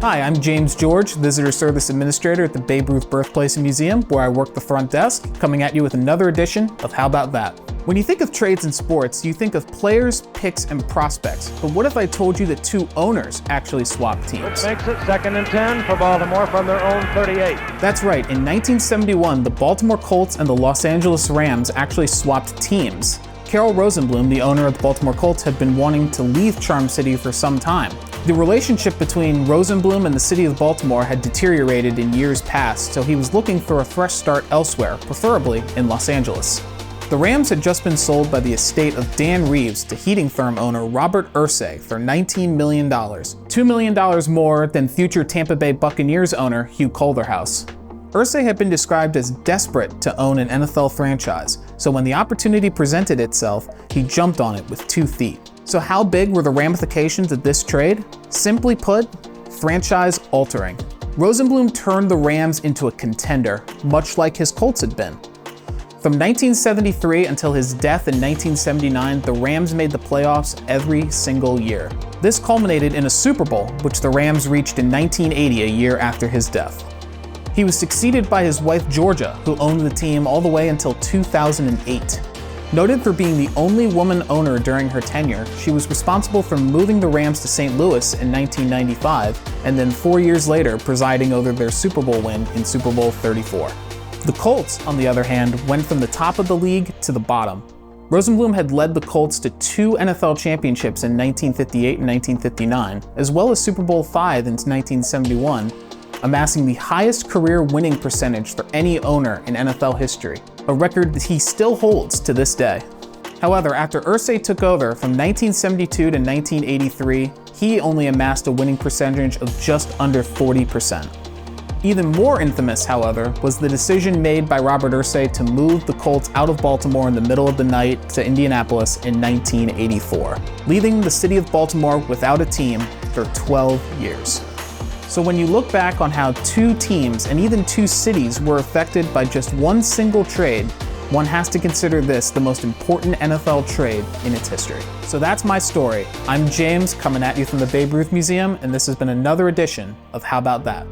Hi, I'm James George, Visitor Service Administrator at the Babe Ruth Birthplace Museum, where I work the front desk, coming at you with another edition of How About That? When you think of trades in sports, you think of players, picks, and prospects. But what if I told you that two owners actually swap teams? Which makes it 2nd and 10 for Baltimore from their own 38. That's right. In 1971, the Baltimore Colts and the Los Angeles Rams actually swapped teams. Carroll Rosenblum, the owner of the Baltimore Colts, had been wanting to leave Charm City for some time. The relationship between Rosenblum and the city of Baltimore had deteriorated in years past, so he was looking for a fresh start elsewhere, preferably in Los Angeles. The Rams had just been sold by the estate of Dan Reeves to heating firm owner Robert Irsay for $19 million, $2 million more than future Tampa Bay Buccaneers owner Hugh Culverhouse. Irsay had been described as desperate to own an NFL franchise, so when the opportunity presented itself, he jumped on it with 2 feet. So how big were the ramifications of this trade? Simply put, franchise altering. Rosenblum turned the Rams into a contender, much like his Colts had been. From 1973 until his death in 1979, the Rams made the playoffs every single year. This culminated in a Super Bowl, which the Rams reached in 1980, a year after his death. He was succeeded by his wife Georgia, who owned the team all the way until 2008. Noted for being the only woman owner during her tenure, she was responsible for moving the Rams to St. Louis in 1995, and then 4 years later presiding over their Super Bowl win in Super Bowl 34. The Colts, on the other hand, went from the top of the league to the bottom. Rosenblum had led the Colts to 2 NFL championships in 1958 and 1959, as well as Super Bowl V in 1971, amassing the highest career winning percentage for any owner in NFL history, a record that he still holds to this day. However, after Irsay took over from 1972 to 1983, he only amassed a winning percentage of just under 40%. Even more infamous, however, was the decision made by Robert Irsay to move the Colts out of Baltimore in the middle of the night to Indianapolis in 1984, leaving the city of Baltimore without a team for 12 years. So when you look back on how 2 teams and even 2 cities were affected by just one single trade, one has to consider this the most important NFL trade in its history. So that's my story. I'm James, coming at you from the Babe Ruth Museum, and this has been another edition of How About That?